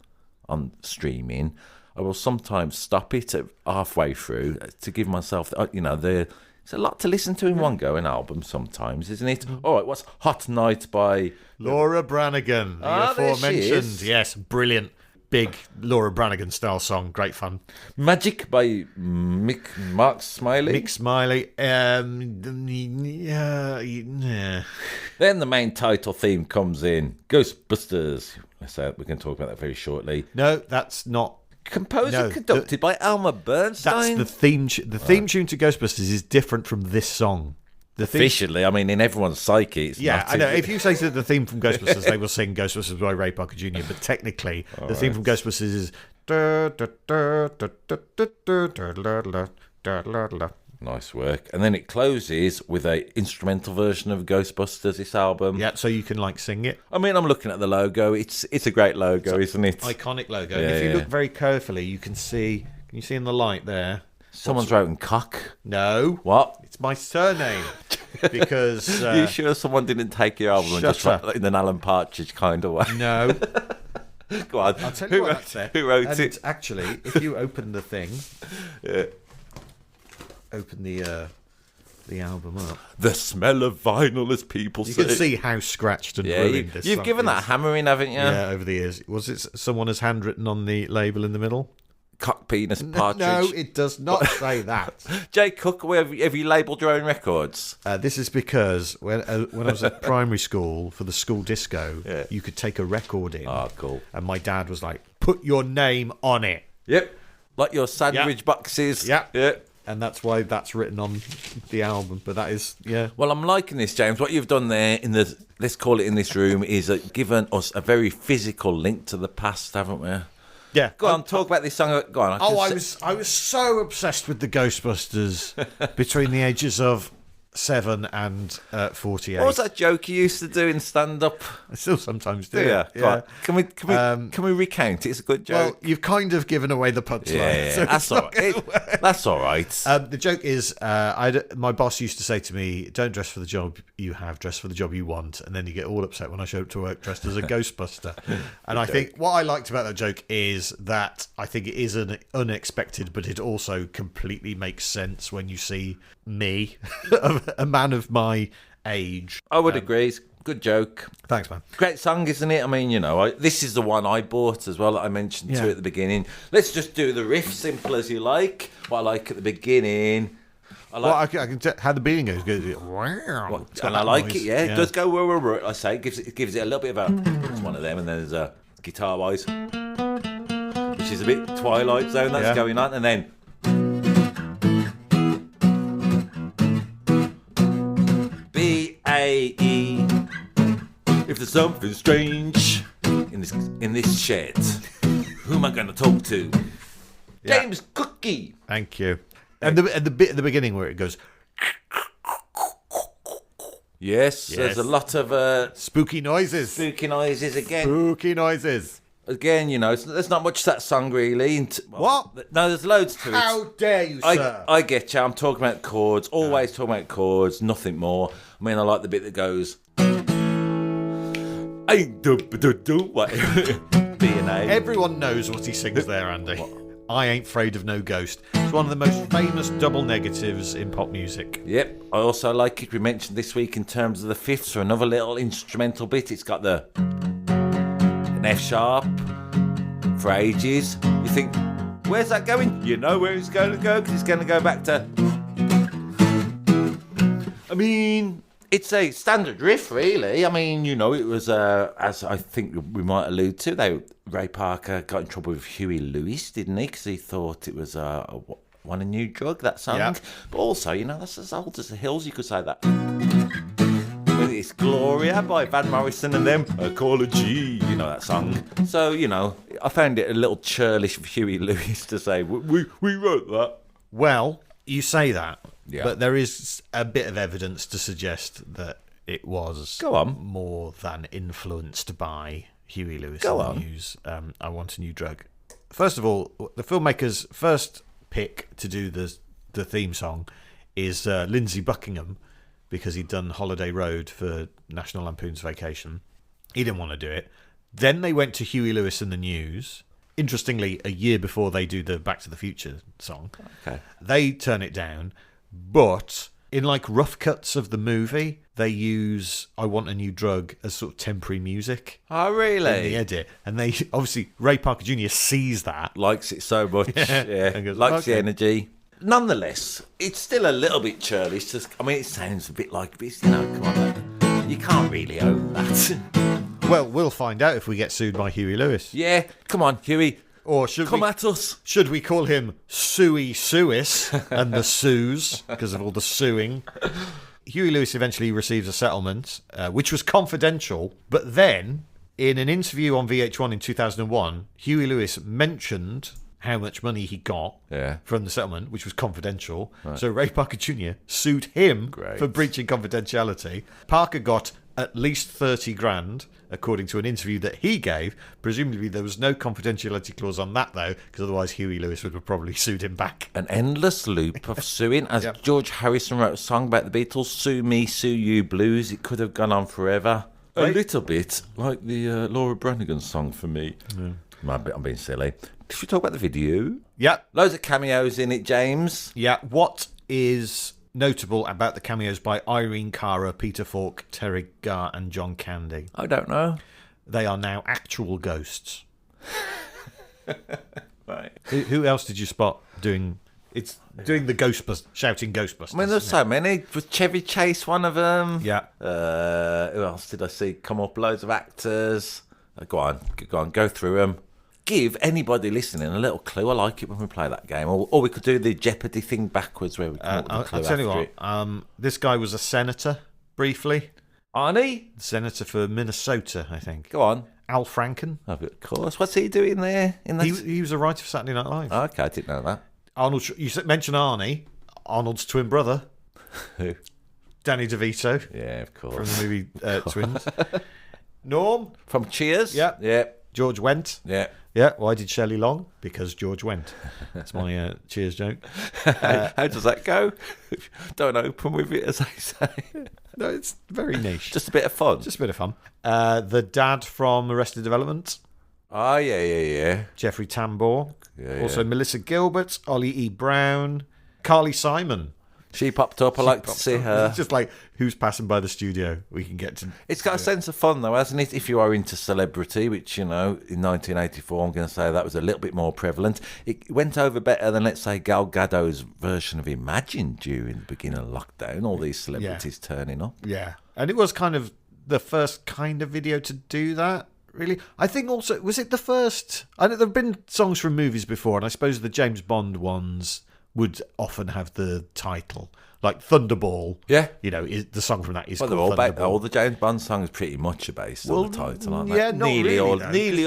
Speaker 2: on streaming, I will sometimes stop it at halfway through to give myself, it's a lot to listen to in one go, an album sometimes, isn't it? All right, what's Hot Night by
Speaker 1: Laura Branigan, the
Speaker 2: there she
Speaker 1: aforementioned.
Speaker 2: is.
Speaker 1: Yes, brilliant. big Laura Branigan style song. Great fun.
Speaker 2: Magic by Mark Smiley.
Speaker 1: Mick Smiley. Yeah.
Speaker 2: Then the main title theme comes in. Ghostbusters. So we can talk about that very shortly.
Speaker 1: No, that's not.
Speaker 2: Composed
Speaker 1: No,
Speaker 2: and conducted by Elmer Bernstein.
Speaker 1: That's the theme. The theme tune to Ghostbusters is different from this song. The theme,
Speaker 2: Officially, I mean, in everyone's psyche, it's
Speaker 1: yeah,
Speaker 2: not.
Speaker 1: I know. If you say the theme from Ghostbusters, they will sing Ghostbusters by Ray Parker Jr. But technically, the theme from Ghostbusters is.
Speaker 2: Nice work. And then it closes with a instrumental version of Ghostbusters, this album.
Speaker 1: Yeah, so you can like sing it.
Speaker 2: I mean, I'm looking at the logo. It's a great logo, isn't it?
Speaker 1: Iconic logo.
Speaker 2: Yeah,
Speaker 1: And if you
Speaker 2: yeah.
Speaker 1: look very carefully, you can see. Can you see in the light there?
Speaker 2: Someone's written cock.
Speaker 1: No.
Speaker 2: What?
Speaker 1: It's my surname. Because.
Speaker 2: You sure someone didn't take your album and
Speaker 1: shut
Speaker 2: just
Speaker 1: up.
Speaker 2: write in an Alan Partridge kind of way?
Speaker 1: No.
Speaker 2: Go on.
Speaker 1: I'll tell you what
Speaker 2: wrote,
Speaker 1: that said.
Speaker 2: Who wrote
Speaker 1: And
Speaker 2: it?
Speaker 1: actually, if you open the thing.
Speaker 2: Yeah.
Speaker 1: Open the album up.
Speaker 2: The smell of vinyl, as people
Speaker 1: You
Speaker 2: say.
Speaker 1: can see how scratched and
Speaker 2: Yeah,
Speaker 1: ruined this
Speaker 2: you've
Speaker 1: song
Speaker 2: given that a
Speaker 1: is.
Speaker 2: hammering, haven't you?
Speaker 1: Yeah, over the years. Was it someone has handwritten on the label in the middle?
Speaker 2: Cock, penis, partridge.
Speaker 1: No, it does not say that.
Speaker 2: Jay Cook, have you labelled your own records?
Speaker 1: This is because when I was at primary school for the school disco,
Speaker 2: Yeah.
Speaker 1: you could take a record in.
Speaker 2: Oh, cool.
Speaker 1: And my dad was like, put your name on it.
Speaker 2: Yep. Like your sandwich boxes.
Speaker 1: Yeah.
Speaker 2: Yeah.
Speaker 1: And that's why that's written on the album. But that is, yeah.
Speaker 2: Well, I'm liking this, James. What you've done there in the, let's call it in this room, is given us a very physical link to the past, haven't we?
Speaker 1: Yeah.
Speaker 2: Go on, talk about this song. Go on.
Speaker 1: I was so obsessed with the Ghostbusters between the ages of 7 and 48.
Speaker 2: What was that joke you used to do in stand-up?
Speaker 1: I still sometimes do.
Speaker 2: Yeah.
Speaker 1: it.
Speaker 2: Go on. Can we recount it? It's a good
Speaker 1: Well,
Speaker 2: joke.
Speaker 1: you've kind of given away the punchline.
Speaker 2: Yeah,
Speaker 1: so
Speaker 2: that's
Speaker 1: it's
Speaker 2: all
Speaker 1: not
Speaker 2: right.
Speaker 1: gonna work.
Speaker 2: That's all right.
Speaker 1: The joke is, my boss used to say to me, "Don't dress for the job you have, dress for the job you want." And then you get all upset when I show up to work dressed as a Ghostbuster. And I think what I liked about that joke is that I think it is unexpected, but it also completely makes sense when you see me, a man of my age.
Speaker 2: I would agree. It's a good joke.
Speaker 1: Thanks, man.
Speaker 2: Great song, isn't it? I mean, this is the one I bought as well that I mentioned to
Speaker 1: Yeah.
Speaker 2: at the beginning. Let's just do the riff, simple as you like. What I like at the beginning.
Speaker 1: Well, I can tell how the beating goes. Wow. It's got
Speaker 2: And I
Speaker 1: that
Speaker 2: like
Speaker 1: noise.
Speaker 2: it, yeah. It does go where I say. It gives it a little bit of a... It's one of them, and then there's a guitar-wise, which is a bit Twilight Zone that's
Speaker 1: Yeah.
Speaker 2: going on, and then... B-A-E. If there's something strange in this shed, who am I going to talk to?
Speaker 1: Yeah.
Speaker 2: James Cookie.
Speaker 1: Thank you. And the bit at the beginning where it goes
Speaker 2: Yes, there's a lot of
Speaker 1: spooky noises.
Speaker 2: spooky noises again.
Speaker 1: Spooky noises.
Speaker 2: Again, there's not much to that song really.
Speaker 1: What?
Speaker 2: No, there's loads to it.
Speaker 1: How dare you, sir?
Speaker 2: I get you. I'm talking about chords. Always talking about chords. Nothing more. I mean, I like the bit that goes. B and A.
Speaker 1: Everyone knows what he sings there, Andy. I Ain't Afraid of No Ghost. It's one of the most famous double negatives in pop music.
Speaker 2: Yep. I also like it. We mentioned this week in terms of the fifths, so another little instrumental bit. It's got an F sharp for ages. You think, where's that going? You know where it's going to go, because it's going to go back to... I mean, it's a standard riff, really. I mean, it was, as I think we might allude to, Ray Parker got in trouble with Huey Lewis, didn't he? Because he thought it was a new drug, that song.
Speaker 1: Yeah.
Speaker 2: But also, that's as old as the hills, you could say that. With It's Gloria by Van Morrison and them, I Call a G, that song. So, I found it a little churlish of Huey Lewis to say, we wrote that.
Speaker 1: Well, you say that,
Speaker 2: Yeah.
Speaker 1: but there is a bit of evidence to suggest that it was
Speaker 2: Go on.
Speaker 1: more than influenced by Huey Lewis
Speaker 2: Go
Speaker 1: and
Speaker 2: on.
Speaker 1: the News. I Want a New Drug. First of all, the filmmaker's first pick to do the theme song is Lindsey Buckingham, because he'd done Holiday Road for National Lampoon's Vacation. He didn't want to do it. Then they went to Huey Lewis and the News. Interestingly, a year before they do the Back to the Future song.
Speaker 2: Okay.
Speaker 1: They turn it down, but in like rough cuts of the movie, they use "I Want a New Drug" as sort of temporary music
Speaker 2: Oh,
Speaker 1: in the
Speaker 2: really?
Speaker 1: edit, and they obviously Ray Parker Jr. sees that.
Speaker 2: Likes it so much. Yeah.
Speaker 1: And goes,
Speaker 2: Likes the
Speaker 1: "Okay."
Speaker 2: energy. Nonetheless, it's still a little bit churlish. Just, I mean, it sounds a bit like this, you know, come on. You can't really own that.
Speaker 1: Well, we'll find out if we get sued by Huey Lewis,
Speaker 2: Yeah, come on, Huey.
Speaker 1: or should
Speaker 2: Come
Speaker 1: we?
Speaker 2: at us.
Speaker 1: Should we call him Suey Suis and the Sues because of all the suing? Huey Lewis eventually receives a settlement, which was confidential, but then in an interview on VH1 in 2001, Huey Lewis mentioned how much money he got from the settlement, which was confidential. Right. So Ray Parker Jr. sued him for breaching confidentiality. Parker got at least 30 grand, according to an interview that he gave. Presumably there was no confidentiality clause on that, though, because otherwise Huey Lewis would have probably sued him back.
Speaker 2: An endless loop of suing. As George Harrison wrote a song about the Beatles, Sue Me, Sue You Blues. It could have gone on forever. Right. A little bit like the Laura Branigan song for me. I'm being silly. Should we talk about the video?
Speaker 1: Yeah.
Speaker 2: Loads of cameos in it, James.
Speaker 1: Yeah. What is notable about the cameos by Irene Cara, Peter Falk, Terry Garr and John Candy?
Speaker 2: I don't know.
Speaker 1: They are now actual ghosts.
Speaker 2: Right.
Speaker 1: Who else did you spot doing the Ghostbusters, shouting Ghostbusters?
Speaker 2: I mean, there's so many. Was Chevy Chase one of them?
Speaker 1: Yeah.
Speaker 2: Who else did I see come up? Loads of actors. Go on, go through them. Give anybody listening a little clue. I like it when we play that game. Or we could do the Jeopardy thing backwards where we come up with a clue.
Speaker 1: I'll tell you
Speaker 2: after
Speaker 1: what,
Speaker 2: it.
Speaker 1: this guy was a senator, briefly.
Speaker 2: Arnie?
Speaker 1: Senator for Minnesota, I think.
Speaker 2: Go on.
Speaker 1: Al Franken.
Speaker 2: Oh, of course. What's he doing there?
Speaker 1: He was a writer for Saturday Night Live.
Speaker 2: Okay, I didn't know that.
Speaker 1: Arnold, you mentioned Arnie, Arnold's twin brother.
Speaker 2: Who?
Speaker 1: Danny DeVito.
Speaker 2: Yeah, of course.
Speaker 1: From the movie Twins. Norm.
Speaker 2: From Cheers?
Speaker 1: Yeah.
Speaker 2: Yeah.
Speaker 1: George Wendt.
Speaker 2: Yeah.
Speaker 1: Yeah. Why did Shelley Long? Because George Wendt. That's my Cheers joke.
Speaker 2: How does that go? Don't open with it, as I say.
Speaker 1: No, it's very niche.
Speaker 2: Just a bit of fun.
Speaker 1: Just a bit of fun. The dad from Arrested Development.
Speaker 2: Oh, yeah.
Speaker 1: Jeffrey Tambor.
Speaker 2: Yeah,
Speaker 1: also Melissa Gilbert, Ollie E. Brown, Carly Simon.
Speaker 2: She popped up. I like to see her.
Speaker 1: It's just like, who's passing by the studio? We can get to.
Speaker 2: It's got a sense of fun, though, hasn't it? If you are into celebrity, which, you know, in 1984, I'm going to say that was a little bit more prevalent. It went over better than, let's say, Gal Gadot's version of Imagine during the beginning of lockdown. All these celebrities turning up.
Speaker 1: Yeah. And it was kind of the first kind of video to do that, really. I think also, was it the first? I know there have been songs from movies before, and I suppose the James Bond ones would often have the title, like Thunderball.
Speaker 2: Yeah,
Speaker 1: you know, the song from that is
Speaker 2: called Thunderball. All the James Bond songs pretty much are based on the title, aren't they?
Speaker 1: Yeah, nearly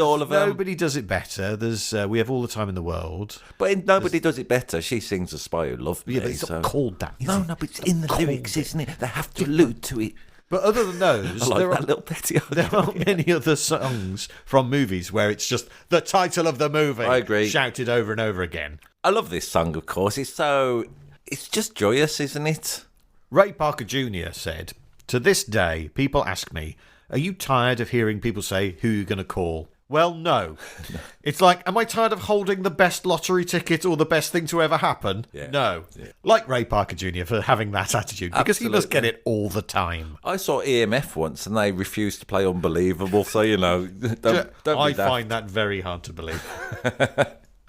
Speaker 2: all of them.
Speaker 1: Nobody does it better. There's we have all the time in the world,
Speaker 2: but nobody does it better. She sings "A Spy Who Loved Me."
Speaker 1: Yeah, but it's not called that.
Speaker 2: No, but it's in the lyrics, isn't it? They have to allude to it.
Speaker 1: But other than those,
Speaker 2: there
Speaker 1: aren't many other songs from movies where it's just the title of the movie.
Speaker 2: I agree.
Speaker 1: Shouted over and over again.
Speaker 2: I love this song, of course. It's just joyous, isn't it?
Speaker 1: Ray Parker Jr. said, "To this day, people ask me, are you tired of hearing people say, who are you going to call? Well, no. It's like, am I tired of holding the best lottery ticket or the best thing to ever happen?
Speaker 2: Yeah.
Speaker 1: No. Yeah. Like Ray Parker Jr. for having that attitude, because he must get it all the time.
Speaker 2: I saw EMF once and they refused to play Unbelievable, so, you know, don't
Speaker 1: I find that very hard to believe.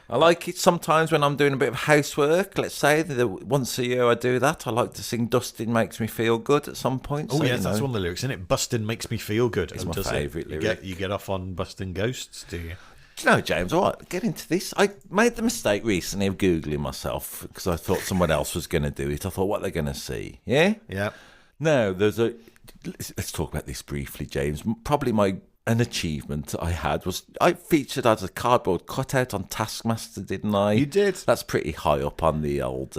Speaker 2: I like it sometimes when I'm doing a bit of housework. Let's say once a year I do that. I like to sing "Dustin Makes Me Feel Good" at some point.
Speaker 1: Oh, yes, that's one of the lyrics, isn't it? "Bustin' makes me feel good."
Speaker 2: It's my favourite lyric.
Speaker 1: You get off on busting ghosts, do you?
Speaker 2: Do you know, James, what? Get into this. I made the mistake recently of Googling myself because I thought someone else was going to do it. I thought, what are they going to see? Yeah?
Speaker 1: Yeah.
Speaker 2: No, let's talk about this briefly, James. Probably an achievement I had was I featured as a cardboard cutout on Taskmaster, didn't I?
Speaker 1: You did.
Speaker 2: That's pretty high up on the old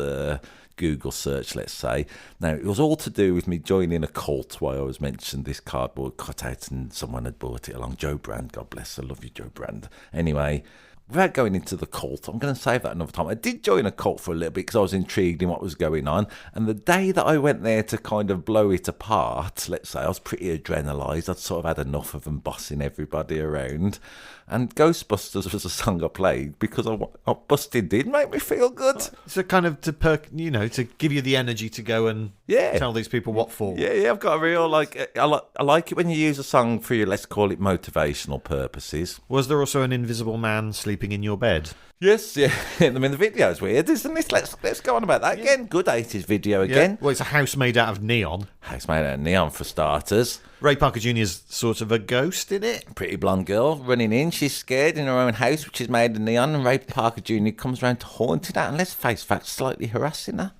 Speaker 2: Google search, let's say. Now, it was all to do with me joining a cult where I was mentioned this cardboard cutout and someone had brought it along. Joe Brand, God bless, I love you, Joe Brand. Anyway, without going into the cult, I'm going to save that another time. I did join a cult for a little bit because I was intrigued in what was going on. And the day that I went there to kind of blow it apart, let's say, I was pretty adrenalised. I'd sort of had enough of them bossing everybody around. And Ghostbusters was a song I played because I busted did make me feel good.
Speaker 1: So kind of to to give you the energy to go and tell these people what for.
Speaker 2: Yeah, I've got a real, I like it when you use a song for your, let's call it, motivational purposes.
Speaker 1: Was there also an invisible man sleeping in your bed?
Speaker 2: Yes, yeah. I mean, the video's weird, isn't it? Let's go on about that again. Good 80s video again.
Speaker 1: Yeah. Well, it's a house made out of neon.
Speaker 2: House made out of neon, for starters.
Speaker 1: Ray Parker Jr.'s sort of a ghost in it.
Speaker 2: Pretty blonde girl running in. She's scared in her own house, which is made of neon, and Ray Parker Jr. comes around to haunt it out, and let's face facts, slightly harassing her.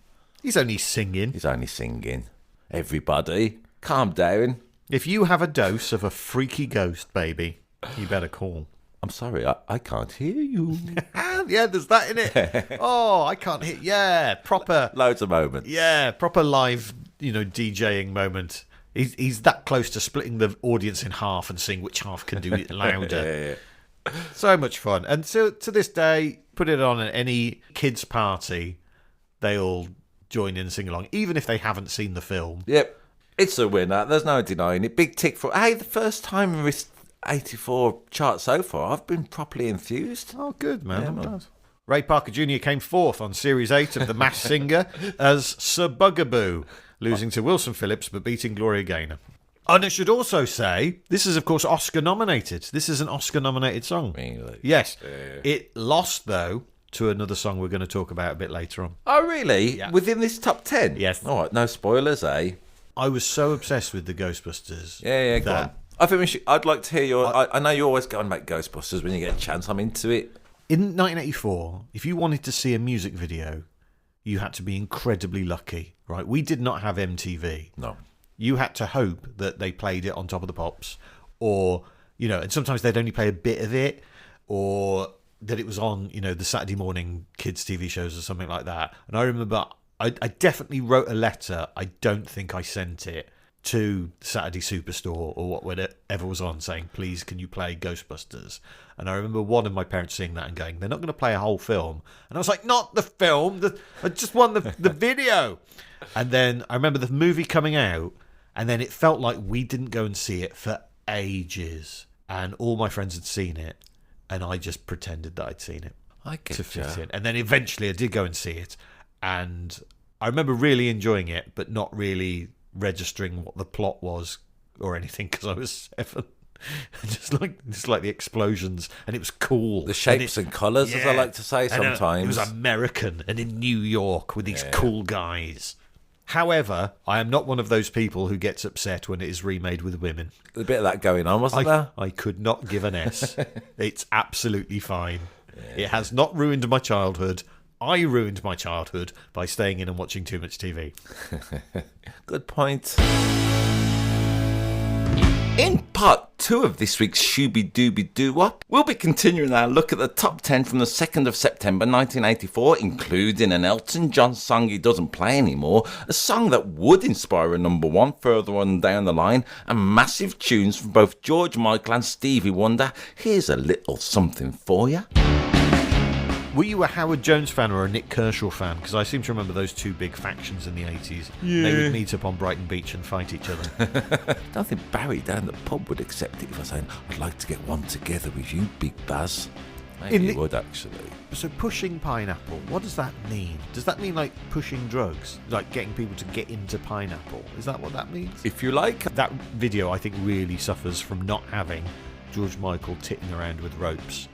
Speaker 1: He's only singing.
Speaker 2: Everybody, calm down.
Speaker 1: If you have a dose of a freaky ghost, baby, you better call.
Speaker 2: I'm sorry, I can't hear you.
Speaker 1: Yeah, there's that in it. Oh, I can't hear. Yeah, proper.
Speaker 2: Loads of moments.
Speaker 1: Yeah, proper live, DJing moment. He's that close to splitting the audience in half and seeing which half can do it louder. So much fun. And so to this day, put it on at any kids' party, they all join in and sing along, even if they haven't seen the film.
Speaker 2: Yep, it's a winner. There's no denying it. Big tick for, the first time in this 84 chart so far, I've been properly enthused.
Speaker 1: Oh, good, man. I'm glad. Ray Parker Jr. came fourth on Series 8 of The Masked Singer as Sir Bugaboo, losing to Wilson Phillips but beating Gloria Gaynor. And I should also say, this is, of course, Oscar-nominated. This is an Oscar-nominated song.
Speaker 2: Really?
Speaker 1: Yes. It lost, though, to another song we're going to talk about a bit later on.
Speaker 2: Oh, really?
Speaker 1: Yeah.
Speaker 2: Within this top 10?
Speaker 1: Yes.
Speaker 2: All right, no spoilers, eh?
Speaker 1: I was so obsessed with the Ghostbusters.
Speaker 2: Yeah, go on. I think I'd like to hear your... I know you always go and make Ghostbusters when you get a chance. I'm into it.
Speaker 1: In 1984, if you wanted to see a music video, you had to be incredibly lucky, right? We did not have MTV.
Speaker 2: No.
Speaker 1: You had to hope that they played it on Top of the Pops, or, and sometimes they'd only play a bit of it, or that it was on, the Saturday morning kids' TV shows or something like that. And I remember I definitely wrote a letter. I don't think I sent it to Saturday Superstore or whatever was on, saying, please, can you play Ghostbusters? And I remember one of my parents seeing that and going, they're not going to play a whole film. And I was like, not the film. I just want the video. And then I remember the movie coming out, and then it felt like we didn't go and see it for ages. And all my friends had seen it, and I just pretended that I'd seen it to fit in. And then eventually I did go and see it, and I remember really enjoying it, but not really registering what the plot was or anything because I was 7. just like the explosions, and it was cool.
Speaker 2: The shapes and colours, as I like to say sometimes.
Speaker 1: It was American and in New York with these cool guys. However, I am not one of those people who gets upset when it is remade with women.
Speaker 2: A bit of that going on, wasn't there?
Speaker 1: I could not give an S. It's absolutely fine. Yeah. It has not ruined my childhood. I ruined my childhood by staying in and watching too much TV.
Speaker 2: Good point. In part 2 of this week's Shooby Dooby Doo-Wop, we'll be continuing our look at the top 10 from the 2nd of September 1984, including an Elton John song he doesn't play anymore, a song that would inspire a number 1 further on down the line, and massive tunes from both George Michael and Stevie Wonder. Here's a little something for you.
Speaker 1: Were you a Howard Jones fan or a Nick Kershaw fan? Because I seem to remember those two big factions in the 80s. Yeah. They would meet up on Brighton Beach and fight each other.
Speaker 2: I don't think Barry down the pub would accept it if I was saying, I'd like to get one together with you, Big Baz. Maybe he would, actually.
Speaker 1: So pushing pineapple, what does that mean? Does that mean like pushing drugs? Like getting people to get into pineapple? Is that what that means?
Speaker 2: If you like.
Speaker 1: That video, I think, really suffers from not having George Michael titting around with ropes.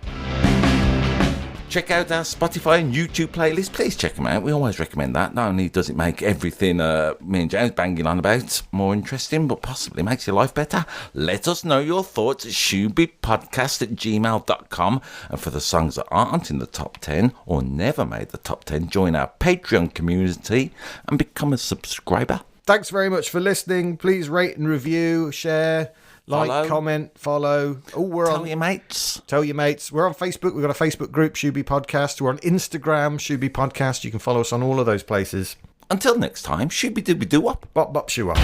Speaker 2: Check out our Spotify and YouTube playlist. Please check them out. We always recommend that. Not only does it make everything me and James banging on about more interesting, but possibly makes your life better. Let us know your thoughts at shoobypodcast@gmail.com. And for the songs that aren't in the top 10 or never made the top 10, join our Patreon community and become a subscriber.
Speaker 1: Thanks very much for listening. Please rate and review, share, like, comment, follow.
Speaker 2: Tell your mates.
Speaker 1: Tell your mates. We're on Facebook. We've got a Facebook group, Shooby Podcast. We're on Instagram, Shooby Podcast. You can follow us on all of those places.
Speaker 2: Until next time, Shooby Dooby Doo-Wop.
Speaker 1: Bop bop shoo up.